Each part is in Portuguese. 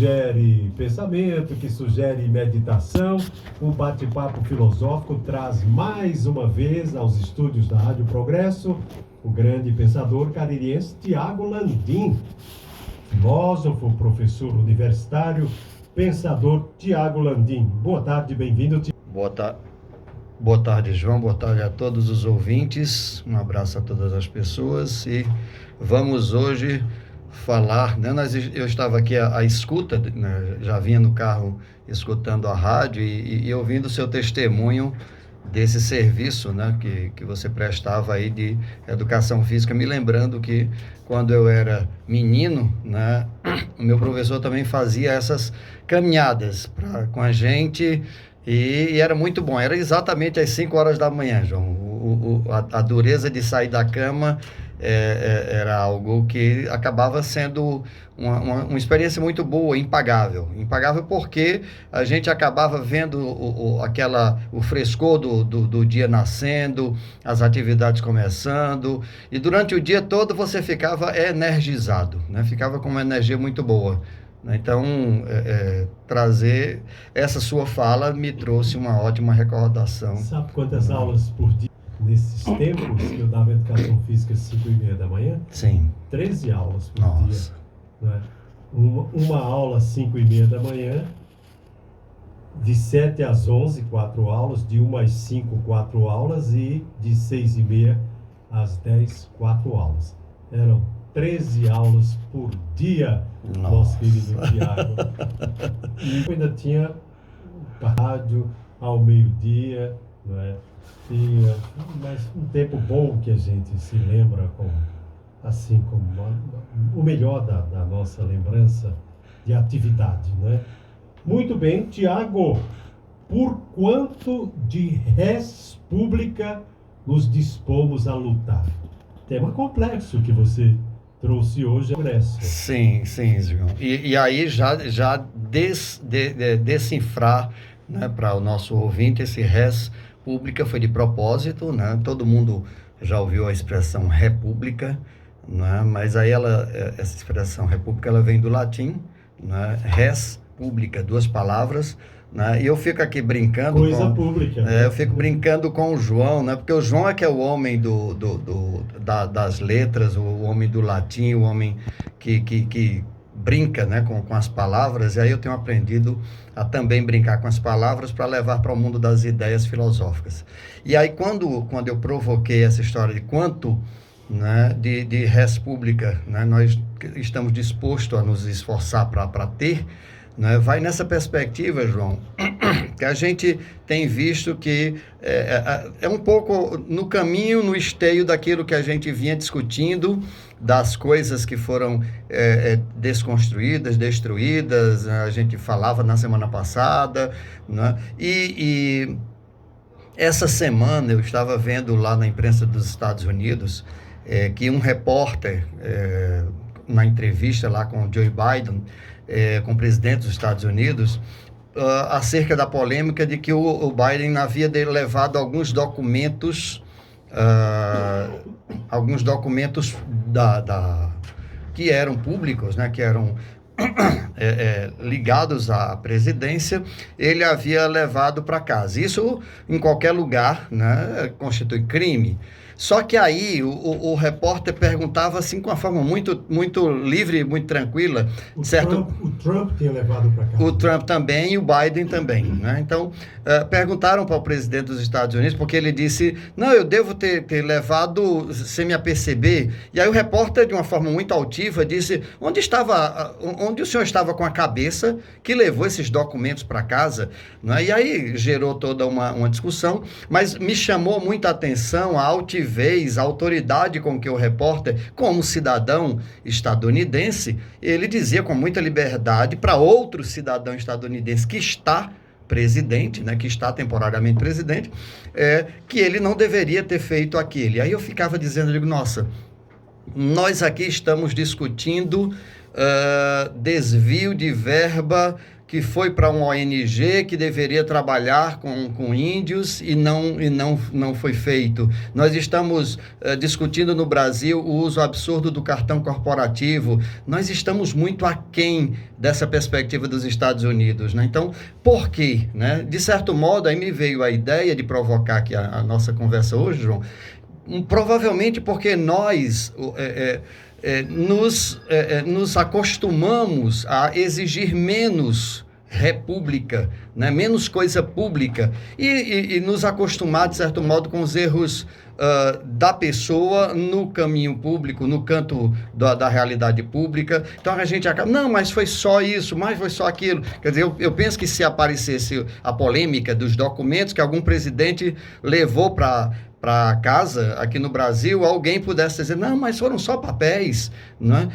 Sugere pensamento, que sugere meditação. O bate-papo filosófico traz mais uma vez aos estúdios da Rádio Progresso o grande pensador caririense Tiago Landim, filósofo, professor universitário, pensador Tiago Landim. Boa tarde, bem-vindo. Boa tarde, João. Boa tarde a todos os ouvintes. Um abraço a todas as pessoas e vamos hoje falar, né? Eu estava aqui à escuta, né? Já vinha no carro escutando a rádio e ouvindo o seu testemunho desse serviço, né? Que você prestava aí de educação física, me lembrando que quando eu era menino, né? O meu professor também fazia essas caminhadas com a gente e era muito bom. Era exatamente às 5 horas da manhã, João. A dureza de sair da cama era algo que acabava sendo uma experiência muito boa, impagável. Impagável porque a gente acabava vendo o frescor do dia nascendo, as atividades começando, e durante o dia todo você ficava energizado, né? Ficava com uma energia muito boa. Então, trazer essa sua fala me trouxe uma ótima recordação. Sabe quantas aulas por dia? Nesses tempos que eu dava educação física às 5h30 da manhã? Sim. 13 aulas por dia. Né? Uma aula às 5h30 da manhã, de 7 às 11, 4 aulas, de 1 às 5, 4 aulas, e de 6h30 às 10, 4 aulas. Eram 13 aulas por dia, nosso querido Tiago. E eu ainda tinha rádio ao meio-dia, não é? Mas um tempo bom que a gente se lembra assim como o melhor da nossa lembrança de atividade, né? Muito bem, Tiago, por quanto de res pública nos dispomos a lutar? Tema complexo que você trouxe hoje ao Congresso. Sim, João. E aí já decifrar, né, para o nosso ouvinte, esse res pública foi de propósito, né? Todo mundo já ouviu a expressão república, né? Mas aí essa expressão república, ela vem do latim, né? Res pública, 2 palavras, né? E eu fico aqui brincando pública. Eu fico brincando com o João, né? Porque o João é que é o homem das letras, o homem do latim, o homem que brinca, né, com as palavras, e aí eu tenho aprendido a também brincar com as palavras para levar para o mundo das ideias filosóficas. E aí quando eu provoquei essa história de quanto, né, de res pública, né, nós estamos dispostos a nos esforçar para ter, né, vai nessa perspectiva, João, que a gente tem visto que é um pouco no caminho, no esteio daquilo que a gente vinha discutindo, das coisas que foram desconstruídas, destruídas, a gente falava na semana passada, né? E essa semana eu estava vendo lá na imprensa dos Estados Unidos que um repórter, na entrevista lá com o Joe Biden, com o presidente dos Estados Unidos, acerca da polêmica de que o Biden havia levado alguns documentos que eram públicos, né, que eram ligados à presidência, ele havia levado para casa. Isso, em qualquer lugar, né, constitui crime. Só que aí o repórter perguntava assim com uma forma muito, muito livre, muito tranquila. O Trump tinha levado para cá. O Trump também e o Biden também, né? Então, perguntaram para o presidente dos Estados Unidos, porque ele disse, não, eu devo ter levado sem me aperceber. E aí o repórter, de uma forma muito altiva, disse, onde o senhor estava com a cabeça que levou esses documentos para casa? Né? E aí gerou toda uma discussão, mas me chamou muita atenção a altivez, a autoridade com que o repórter, como cidadão estadunidense, ele dizia com muita liberdade para outro cidadão estadunidense que está presidente, né, que está temporariamente presidente, que ele não deveria ter feito aquilo. Aí eu ficava dizendo, nossa, nós aqui estamos discutindo desvio de verba que foi para uma ONG que deveria trabalhar com índios e não foi feito. Nós estamos discutindo no Brasil o uso absurdo do cartão corporativo. Nós estamos muito aquém dessa perspectiva dos Estados Unidos, né? Então, por quê? Né? De certo modo, aí me veio a ideia de provocar aqui a nossa conversa hoje, João, provavelmente porque nós nos acostumamos a exigir menos república, né? Menos coisa pública e nos acostumar, de certo modo, com os erros da pessoa no caminho público, no canto da realidade pública. Então a gente acaba, não, mas foi só isso, mas foi só aquilo. Quer dizer, eu penso que se aparecesse a polêmica dos documentos que algum presidente levou para casa, aqui no Brasil, alguém pudesse dizer, não, mas foram só papéis, né?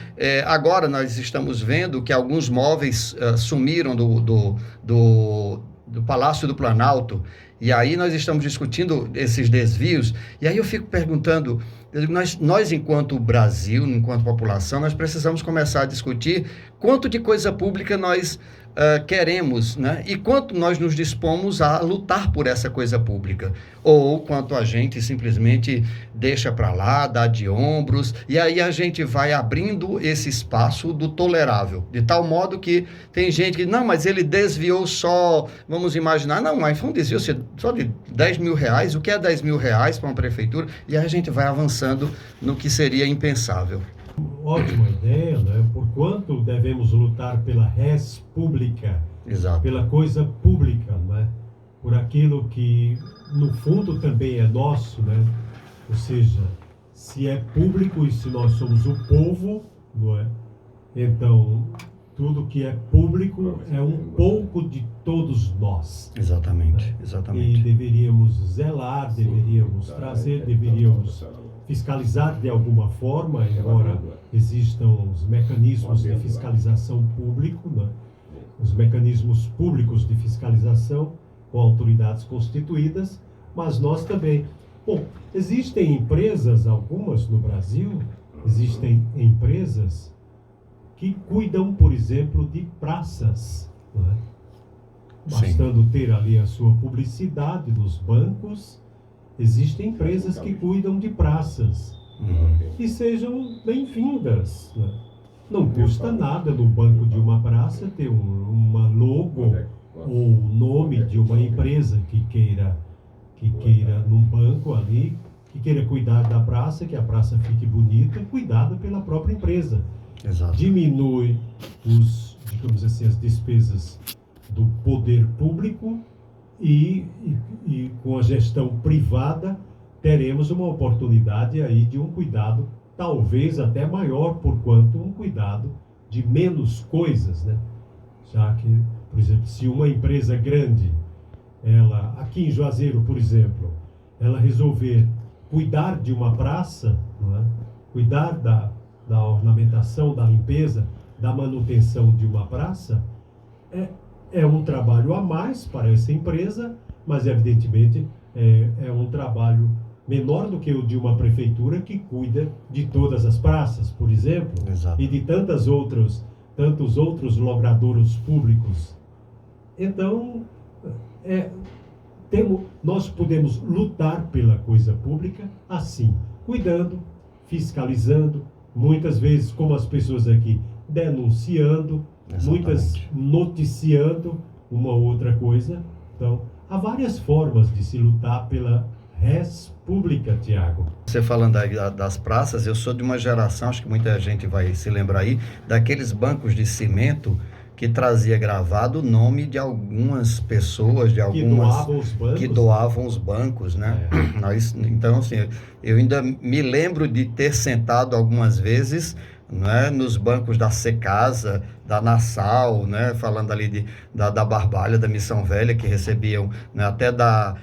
Agora nós estamos vendo que alguns móveis sumiram do Palácio do Planalto, e aí nós estamos discutindo esses desvios, e aí eu fico perguntando, nós enquanto Brasil, enquanto população, nós precisamos começar a discutir quanto de coisa pública nós queremos, né? E quanto nós nos dispomos a lutar por essa coisa pública, ou quanto a gente simplesmente deixa para lá, dá de ombros, e aí a gente vai abrindo esse espaço do tolerável, de tal modo que tem gente que, não, mas ele desviou só, vamos imaginar, não, mas foi um desvio só de 10 mil reais, o que é 10 mil reais para uma prefeitura? E aí a gente vai avançando no que seria impensável. Ótima ideia, né? Por quanto devemos lutar pela res pública, exato, pela coisa pública, né? Por aquilo que, no fundo, também é nosso, né? Ou seja, se é público e se nós somos o povo, não é? Então, tudo que é público é um pouco de todos nós. Exatamente, né? exatamente. E deveríamos zelar, deveríamos trazer, deveríamos fiscalizar de alguma forma, embora existam os mecanismos de fiscalização público, né? Os mecanismos públicos de fiscalização com autoridades constituídas, mas nós também. Bom, existem empresas, algumas no Brasil, existem empresas que cuidam, por exemplo, de praças, né? Bastando ter ali a sua publicidade nos bancos. Existem empresas que cuidam de praças e sejam bem-vindas, né? Não custa nada no banco de uma praça ter uma logo ou o nome de uma empresa que queira num banco ali, que queira cuidar da praça, que a praça fique bonita, cuidada pela própria empresa. Exato. Diminui digamos assim, as despesas do poder público e com a gestão privada teremos uma oportunidade aí de um cuidado talvez até maior, por quanto um cuidado de menos coisas, né? Já que, por exemplo, se uma empresa grande, ela, aqui em Juazeiro, por exemplo, ela resolver cuidar de uma praça, não é? Cuidar da ornamentação, da limpeza, da manutenção de uma praça, é um trabalho a mais para essa empresa, mas evidentemente é um trabalho menor do que o de uma prefeitura que cuida de todas as praças, por exemplo. Exato. E de tantos outros logradouros públicos. Então, nós podemos lutar pela coisa pública assim, cuidando, fiscalizando, muitas vezes, como as pessoas aqui, denunciando, exatamente, muitas noticiando uma outra coisa. Então, há várias formas de se lutar pela res pública, Tiago. Você falando aí das praças, eu sou de uma geração, acho que muita gente vai se lembrar aí, daqueles bancos de cimento que trazia gravado o nome de algumas pessoas, de algumas que doavam os bancos, né? Então, assim, eu ainda me lembro de ter sentado algumas vezes, né, nos bancos da Secasa, da Nassau, né, falando ali da Barbalha, da Missão Velha, que recebiam, né, até da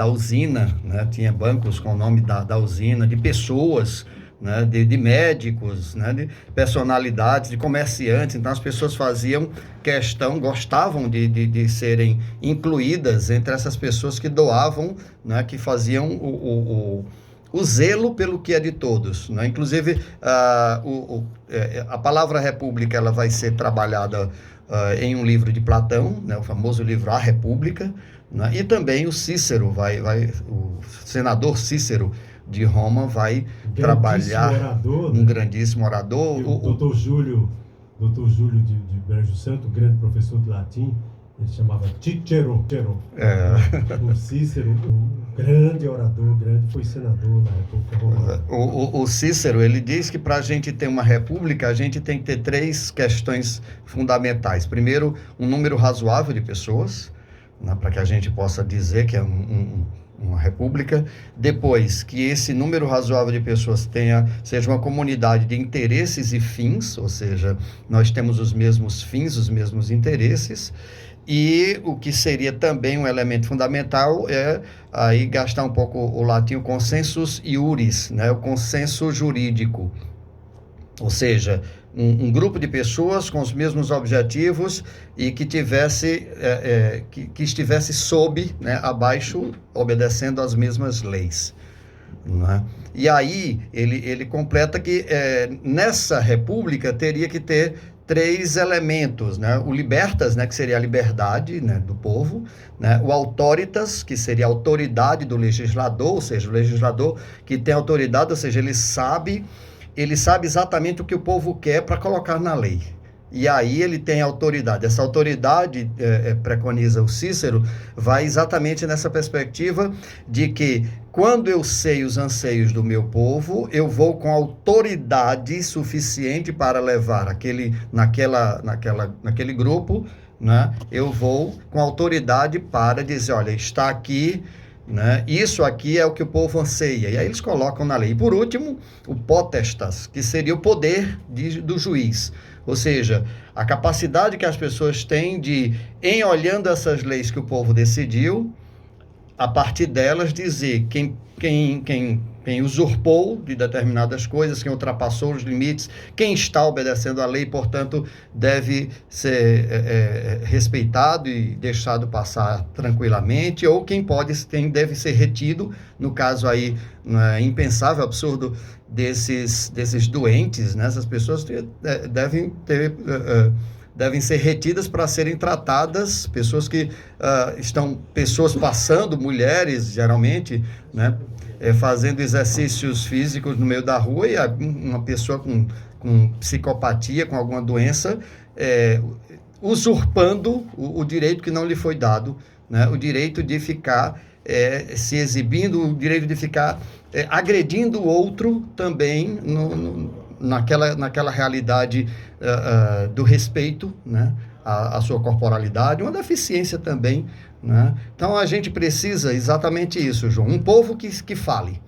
usina, né, tinha bancos com o nome da usina, de pessoas, né, de médicos, né, de personalidades, de comerciantes. Então as pessoas faziam questão, gostavam de serem incluídas entre essas pessoas que doavam, né, que faziam o zelo pelo que é de todos, né? Inclusive, a palavra república ela vai ser trabalhada em um livro de Platão, né? O famoso livro A República, né? E também o Cícero, o senador Cícero de Roma vai trabalhar, orador, um né? grandíssimo orador. O doutor Júlio de Brejo Santo, grande professor de latim, ele chamava Cicero. O Cícero, um grande orador, foi senador da República Romana. O Cícero, ele diz que para a gente ter uma república, a gente tem que ter 3 questões fundamentais. Primeiro, um número razoável de pessoas, né, para que a gente possa dizer que é uma república. Depois, que esse número razoável de pessoas seja uma comunidade de interesses e fins, ou seja, nós temos os mesmos fins, os mesmos interesses. E o que seria também um elemento fundamental é aí gastar um pouco o latim, o consensus iuris, né? O consenso jurídico. Ou seja, um grupo de pessoas com os mesmos objetivos e que estivesse sob, né, abaixo, obedecendo às mesmas leis. Né? E aí ele completa que nessa república teria que ter 3 elementos, né? O libertas, né, que seria a liberdade, né, do povo, né? O autoritas, que seria a autoridade do legislador, ou seja, o legislador que tem autoridade, ou seja, ele sabe exatamente o que o povo quer para colocar na lei. E aí ele tem autoridade. Essa autoridade, preconiza o Cícero, vai exatamente nessa perspectiva de que quando eu sei os anseios do meu povo, eu vou com autoridade suficiente para levar naquele grupo, né? Eu vou com autoridade para dizer, olha, está aqui, né? Isso aqui é o que o povo anseia. E aí eles colocam na lei. E por último, o potestas, que seria o poder do juiz. Ou seja, a capacidade que as pessoas têm de, em olhando essas leis que o povo decidiu, a partir delas dizer quem usurpou de determinadas coisas, quem ultrapassou os limites, quem está obedecendo à lei, portanto, deve ser respeitado e deixado passar tranquilamente, ou quem deve ser retido, no caso aí, impensável, absurdo, desses doentes, né? Essas pessoas devem ser retidas para serem tratadas, pessoas passando, mulheres, geralmente, né, fazendo exercícios físicos no meio da rua, e uma pessoa com psicopatia, com alguma doença, usurpando o direito que não lhe foi dado, né, o direito de ficar se exibindo, o direito de ficar agredindo o outro também naquela realidade do respeito, né, à sua corporalidade, uma deficiência também, né? Então a gente precisa exatamente isso, João, um povo que fale,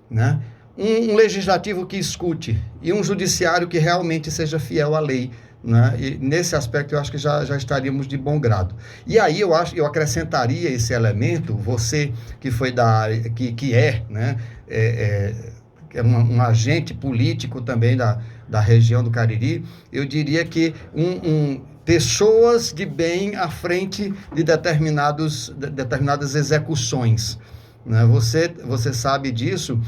né? Um legislativo que escute e um judiciário que realmente seja fiel à lei, né? E nesse aspecto eu acho que já estaríamos de bom grado. E aí eu acrescentaria esse elemento, você que foi da área, que é, né, um agente político também da região do Cariri, eu diria que pessoas de bem à frente de determinadas execuções, né? Você sabe disso,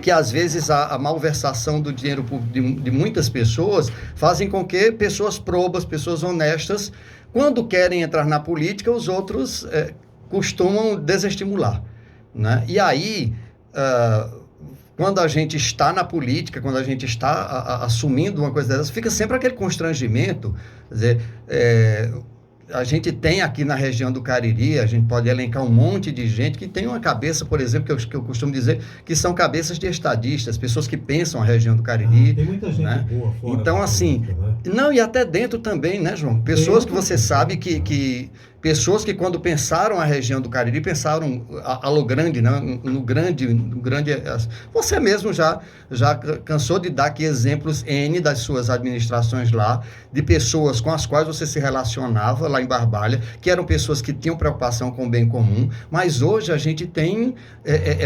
que às vezes a malversação do dinheiro público de muitas pessoas fazem com que pessoas probas, pessoas honestas, quando querem entrar na política, os outros costumam desestimular, né? E aí, quando a gente está na política, quando a gente está assumindo uma coisa dessas, fica sempre aquele constrangimento. Quer dizer, a gente tem aqui na região do Cariri, a gente pode elencar um monte de gente que tem uma cabeça, por exemplo, que eu costumo dizer que são cabeças de estadistas, pessoas que pensam a região do Cariri. Tem muita gente, né, boa fora. Então, assim, política, né? Não, e até dentro também, né, João? Pessoas que você sabe pessoas que quando pensaram a região do Cariri, pensaram a lo grande, né? no grande. Você mesmo já cansou de dar aqui exemplos N das suas administrações lá, de pessoas com as quais você se relacionava lá em Barbalha, que eram pessoas que tinham preocupação com o bem comum, mas hoje a gente tem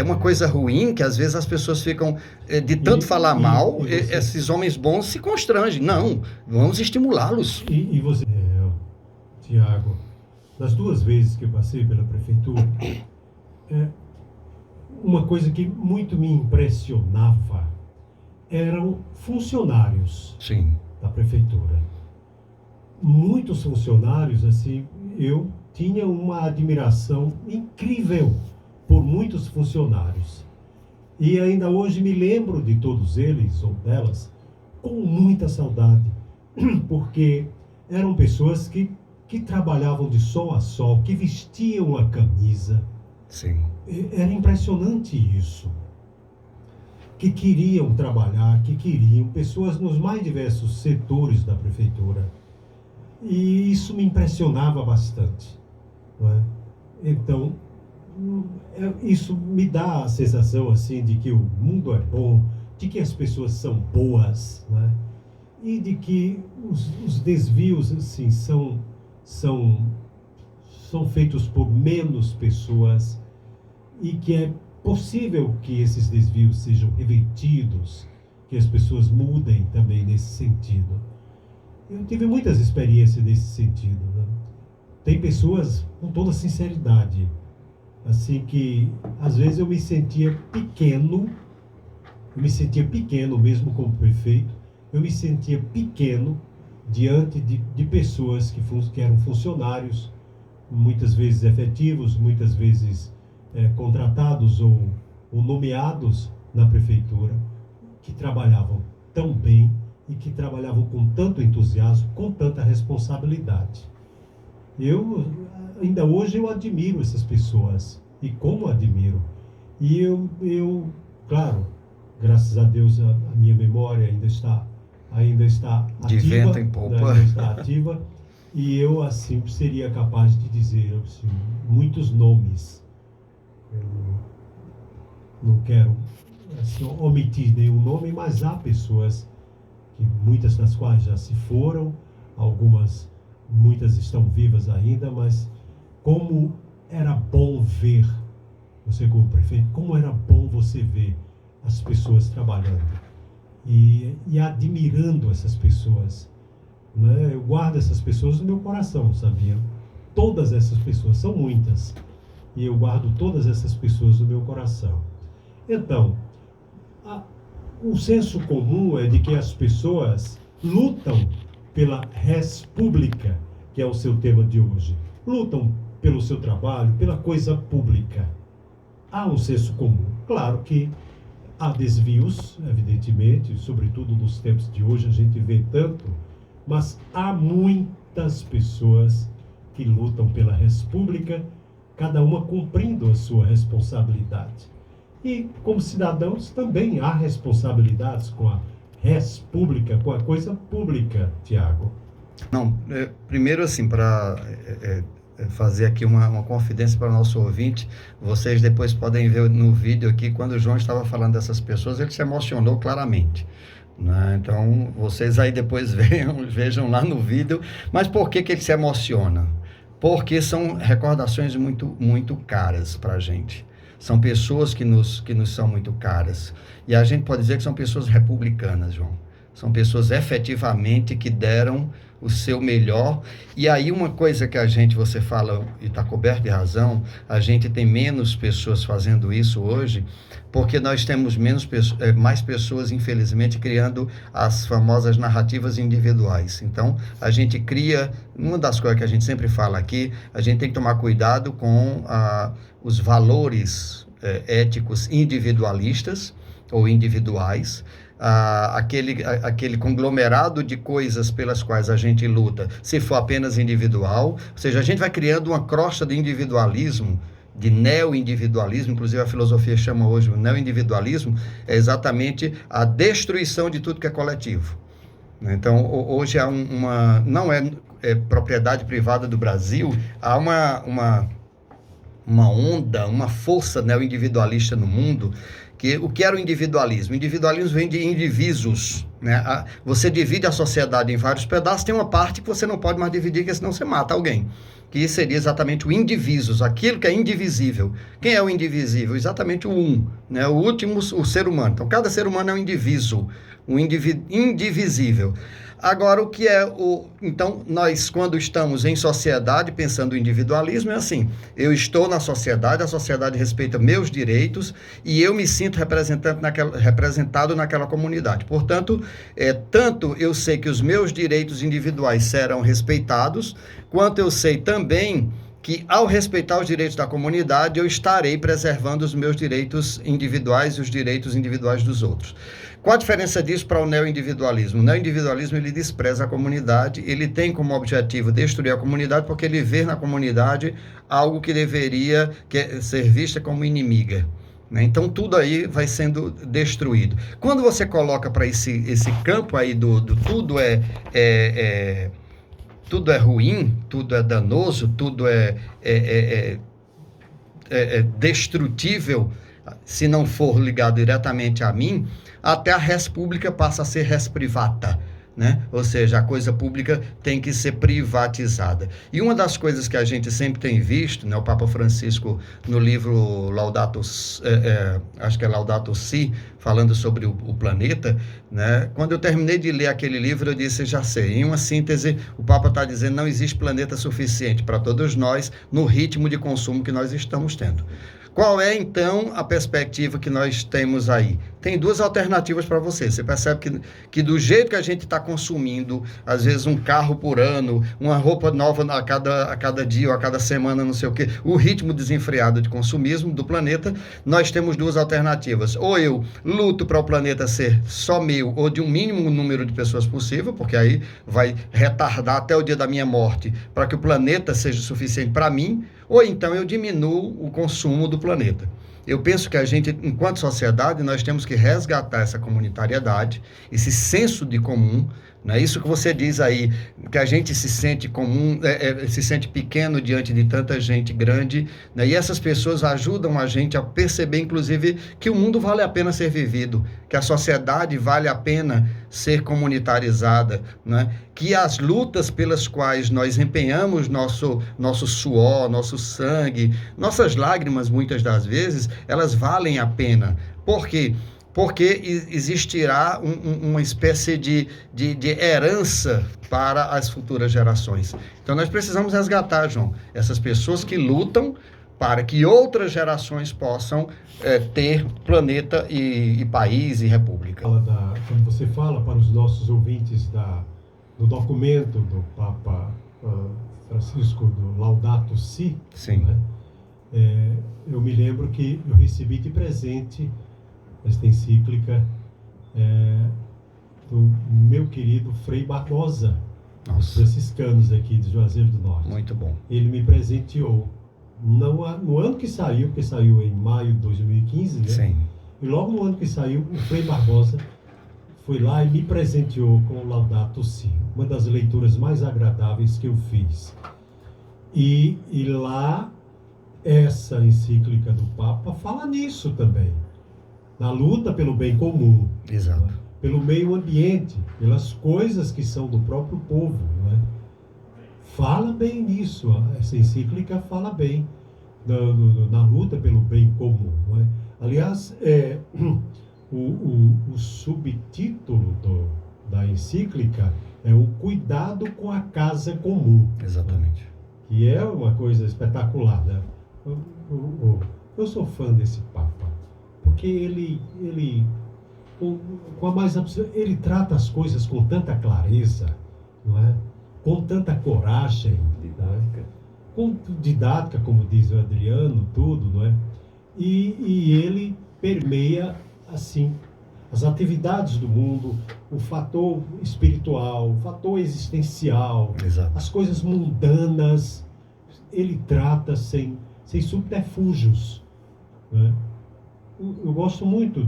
uma coisa ruim, que às vezes as pessoas ficam, de tanto falar mal, esses homens bons se constrangem. Não, vamos estimulá-los. E você, Tiago, das 2 vezes que eu passei pela prefeitura, uma coisa que muito me impressionava eram funcionários Sim. da prefeitura. Muitos funcionários, assim, eu tinha uma admiração incrível por muitos funcionários. E ainda hoje me lembro de todos eles, ou delas, com muita saudade, porque eram pessoas que trabalhavam de sol a sol, que vestiam a camisa. Sim. Era impressionante isso. Que queriam trabalhar, que queriam, pessoas nos mais diversos setores da prefeitura. E isso me impressionava bastante, não é? Então, isso me dá a sensação assim de que o mundo é bom, de que as pessoas são boas, não é? E de que os desvios assim são feitos por menos pessoas e que é possível que esses desvios sejam revertidos, que as pessoas mudem também nesse sentido. Eu tive muitas experiências nesse sentido, né? Tem pessoas, com toda sinceridade, assim que às vezes eu me sentia pequeno mesmo como prefeito, eu me sentia pequeno diante de pessoas que eram funcionários, muitas vezes efetivos, muitas vezes contratados ou nomeados na prefeitura, que trabalhavam tão bem e que trabalhavam com tanto entusiasmo, com tanta responsabilidade. Ainda hoje eu admiro essas pessoas, e como admiro. E eu claro, graças a Deus a minha memória ainda está ativa, de vento em popa. Ainda está ativa, e eu assim seria capaz de dizer assim, muitos nomes. Eu não quero assim, omitir nenhum nome, mas há pessoas que muitas das quais já se foram, muitas estão vivas ainda, mas como era bom ver, você como prefeito, como era bom você ver as pessoas trabalhando e admirando essas pessoas, né? Eu guardo essas pessoas no meu coração, sabia? Todas essas pessoas, são muitas, e eu guardo todas essas pessoas no meu coração. Então, o senso comum é de que as pessoas lutam pela res pública, que é o seu tema de hoje. Lutam pelo seu trabalho, pela coisa pública. Há um senso comum. Claro que há desvios, evidentemente, sobretudo nos tempos de hoje a gente vê tanto, mas há muitas pessoas que lutam pela res pública, cada uma cumprindo a sua responsabilidade. E, como cidadãos, também há responsabilidades com a res pública, com a coisa pública, Tiago. Não, primeiro assim, para fazer aqui uma confidência para o nosso ouvinte, vocês depois podem ver no vídeo aqui, quando o João estava falando dessas pessoas, ele se emocionou claramente, né? Então, vocês aí depois vejam lá no vídeo, mas por que ele se emociona? Porque são recordações muito, muito caras para a gente. São pessoas que nos são muito caras. E a gente pode dizer que são pessoas republicanas, João. São pessoas efetivamente que deram o seu melhor. E aí uma coisa que você fala, e está coberto de razão, a gente tem menos pessoas fazendo isso hoje, porque nós temos mais pessoas, infelizmente, criando as famosas narrativas individuais. Então, a gente cria, uma das coisas que a gente sempre fala aqui, a gente tem que tomar cuidado com os valores éticos individualistas ou individuais, aquele conglomerado de coisas pelas quais a gente luta, se for apenas individual, ou seja, a gente vai criando uma crosta de individualismo, de neo-individualismo, inclusive a filosofia chama hoje o neo-individualismo, é exatamente a destruição de tudo que é coletivo. Então, hoje há não é propriedade privada do Brasil, há uma onda, uma força neo-individualista no mundo. O que era o individualismo? O individualismo vem de indivisos, né? Você divide a sociedade em vários pedaços, tem uma parte que você não pode mais dividir, porque senão você mata alguém. Que seria exatamente o indivisos, aquilo que é indivisível. Quem é o indivisível? Exatamente o né? O último, o ser humano. Então, cada ser humano é um indiviso, um indivisível. Agora, o que é o... Então, nós, quando estamos em sociedade, pensando no individualismo, é assim, eu estou na sociedade, a sociedade respeita meus direitos e eu me sinto representado naquela comunidade. Portanto, tanto eu sei que os meus direitos individuais serão respeitados, quanto eu sei também que, ao respeitar os direitos da comunidade, eu estarei preservando os meus direitos individuais e os direitos individuais dos outros. Qual a diferença disso para o neoindividualismo? O neoindividualismo, ele despreza a comunidade, ele tem como objetivo destruir a comunidade, porque ele vê na comunidade algo que deveria ser vista como inimiga. Então, tudo aí vai sendo destruído. Quando você coloca para esse campo aí do tudo tudo é ruim, tudo é danoso, tudo é destrutível, se não for ligado diretamente a mim, até a res pública passa a ser res privata, né? Ou seja, a coisa pública tem que ser privatizada. E uma das coisas que a gente sempre tem visto, né, o Papa Francisco, no livro Laudato, acho que é Laudato Si, falando sobre o planeta, né? Quando eu terminei de ler aquele livro, eu disse, já sei, em uma síntese, o Papa está dizendo, não existe planeta suficiente para todos nós, no ritmo de consumo que nós estamos tendo. Qual é, então, a perspectiva que nós temos aí? Tem duas alternativas para você. Você percebe que do jeito que a gente está consumindo, às vezes um carro por ano, uma roupa nova a cada dia ou a cada semana, não sei o quê, o ritmo desenfreado de consumismo do planeta, nós temos duas alternativas. Ou eu luto para o planeta ser só meu, ou de um mínimo número de pessoas possível, porque aí vai retardar até o dia da minha morte, para que o planeta seja suficiente para mim, ou então eu diminuo o consumo do planeta. Eu penso que a gente, enquanto sociedade, nós temos que resgatar essa comunitariedade, esse senso de comum, né? Isso que você diz aí, que a gente se sente comum, se sente pequeno diante de tanta gente grande, né? E essas pessoas ajudam a gente a perceber, inclusive, que o mundo vale a pena ser vivido, que a sociedade vale a pena ser comunitarizada, né? Que as lutas pelas quais nós empenhamos nosso suor, nosso sangue, nossas lágrimas, muitas das vezes, elas valem a pena. Por quê? Porque existirá uma espécie de herança para as futuras gerações. Então, nós precisamos resgatar, João, essas pessoas que lutam para que outras gerações possam ter planeta e país e república. Quando você fala para os nossos ouvintes do documento do Papa Francisco, do Laudato Si, sim, né? Eu me lembro que eu recebi de presente esta encíclica do meu querido Frei Barbosa, dos franciscanos aqui de Juazeiro do Norte. Muito bom. Ele me presenteou no ano que saiu, porque saiu em maio de 2015, né? Sim. E logo no ano que saiu, o Frei Barbosa foi lá e me presenteou com o Laudato Si, uma das leituras mais agradáveis que eu fiz. E lá, essa encíclica do Papa fala nisso também, na luta pelo bem comum. Exato. Né? Pelo meio ambiente, pelas coisas que são do próprio povo. Né? Fala bem nisso, essa encíclica fala bem na luta pelo bem comum. Né? Aliás, o subtítulo da encíclica é o cuidado com a casa comum. Exatamente. Né? Que é uma coisa espetacular. Né? Eu sou fã desse Papa, porque ele com a mais ele trata as coisas com tanta clareza, não é? Com tanta coragem, didática. Com didática, como diz o Adriano, tudo, não é? E ele permeia, assim, as atividades do mundo, o fator espiritual, o fator existencial, exato, as coisas mundanas, ele trata sem subterfúgios, né? Eu gosto muito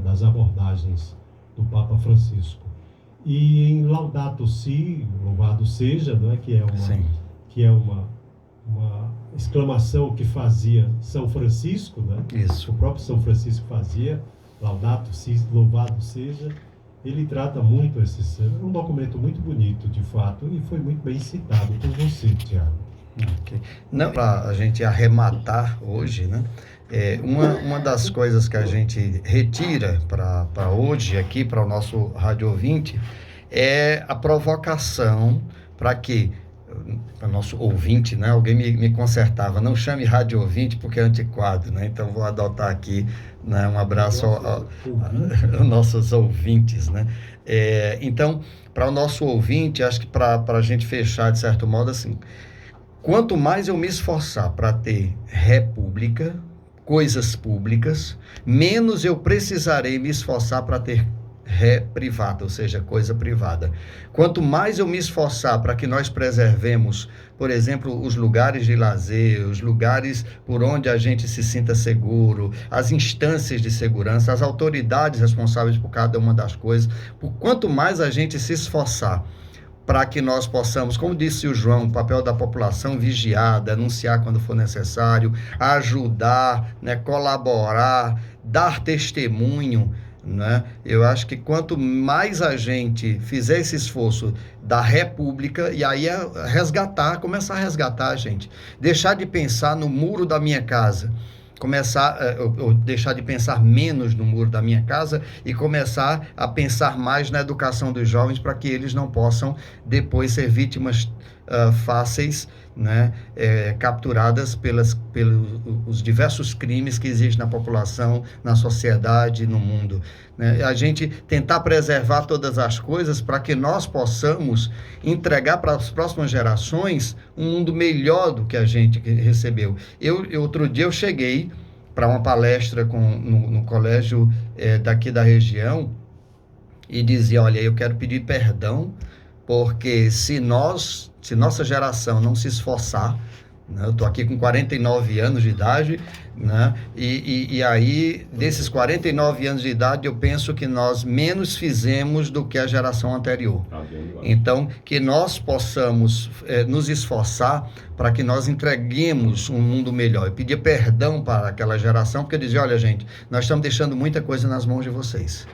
das abordagens do Papa Francisco. E em Laudato Si, louvado seja, não é? que é uma exclamação que fazia São Francisco, né? Isso. O próprio São Francisco fazia, Laudato Si, louvado seja. Ele trata muito é um documento muito bonito, de fato, e foi muito bem citado por você, Tiago. Okay. Não, para a gente arrematar hoje, né? Uma das coisas que a gente retira para hoje aqui, para o nosso rádio ouvinte, é a provocação para que para o nosso ouvinte, né? Alguém me consertava, não chame rádio ouvinte porque é antiquado, né? Então vou adotar aqui, né? Um abraço aos nossos ouvintes, né? Então, para o nosso ouvinte, acho que para a gente fechar de certo modo assim, quanto mais eu me esforçar para ter república, coisas públicas, menos eu precisarei me esforçar para ter privada, ou seja, coisa privada. Quanto mais eu me esforçar para que nós preservemos, por exemplo, os lugares de lazer, os lugares por onde a gente se sinta seguro, as instâncias de segurança, as autoridades responsáveis por cada uma das coisas, por quanto mais a gente se esforçar para que nós possamos, como disse o João, o papel da população vigiar, denunciar quando for necessário, ajudar, né, colaborar, dar testemunho, né? Eu acho que quanto mais a gente fizer esse esforço da república, e aí é resgatar, começar a resgatar, gente, deixar de pensar no muro da minha casa, ou deixar de pensar menos no muro da minha casa e começar a pensar mais na educação dos jovens para que eles não possam depois ser vítimas fáceis, né, capturadas pelos diversos crimes que existem na população, na sociedade, no mundo, né? A gente tentar preservar todas as coisas para que nós possamos entregar para as próximas gerações um mundo melhor do que a gente recebeu. Outro dia eu cheguei para uma palestra no colégio daqui da região e dizia, olha, eu quero pedir perdão porque se nossa geração não se esforçar, né, eu estou aqui com 49 anos de idade, né, e aí, desses 49 anos de idade, eu penso que nós menos fizemos do que a geração anterior. Então, que nós possamos nos esforçar para que nós entreguemos um mundo melhor. Eu pedia perdão para aquela geração, porque eu dizia, olha, gente, nós estamos deixando muita coisa nas mãos de vocês.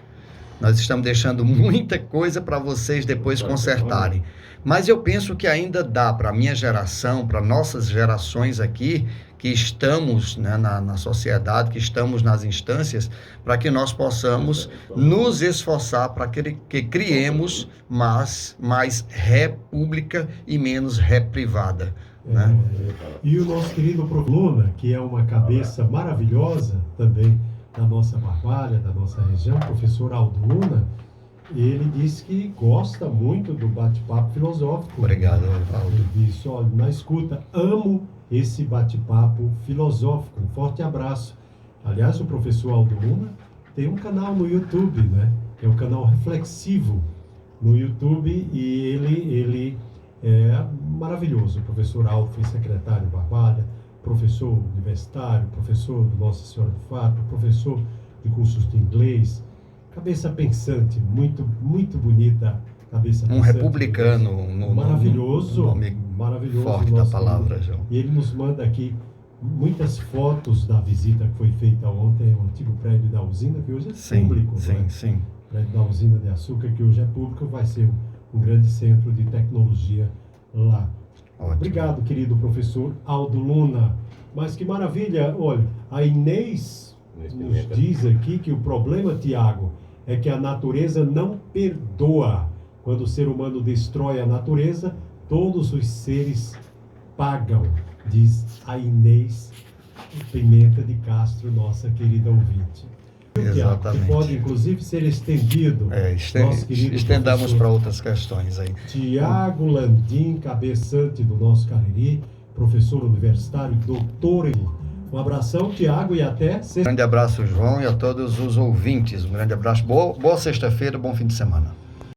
Nós estamos deixando muita coisa para vocês depois consertarem. Mas eu penso que ainda dá para a minha geração, para nossas gerações aqui, que estamos, né, na sociedade, que estamos nas instâncias, para que nós possamos nos esforçar para que criemos mais república e menos privada. Né? E o nosso querido Prof. Luna, que é uma cabeça maravilhosa também da nossa Barbalha, da nossa região, professor Aldo Luna, ele disse que gosta muito do bate-papo filosófico. Obrigado, Aldo. Ele disse, olha, na escuta, amo esse bate-papo filosófico. Um forte abraço. Aliás, o professor Aldo Luna tem um canal no YouTube, né? É o canal Reflexivo no YouTube, e ele é maravilhoso. O professor Aldo foi secretário Barbalha, professor universitário, professor do Nossa Senhora do Fato, professor de cursos de inglês, cabeça pensante, muito, muito bonita, cabeça pensante. Um republicano, maravilhoso, maravilhoso. Forte da palavra, João. E ele nos manda aqui muitas fotos da visita que foi feita ontem ao antigo prédio da usina, que hoje é público. Sim, né? sim. O prédio da usina de açúcar, que hoje é público, vai ser um grande centro de tecnologia lá. Ótimo. Obrigado, querido professor Aldo Luna. Mas que maravilha, olha, a Inês nos diz aqui que o problema, Tiago, é que a natureza não perdoa. Quando o ser humano destrói a natureza, todos os seres pagam, diz a Inês Pimenta de Castro, nossa querida ouvinte. Exatamente. Que pode, inclusive, ser estendido. Estendamos para outras questões aí. Tiago Landim, cabeçante do nosso Cariri, professor universitário, doutor em... Um abração, Tiago, e até sexta. Um grande abraço, João, e a todos os ouvintes. Um grande abraço. Boa sexta-feira, bom fim de semana.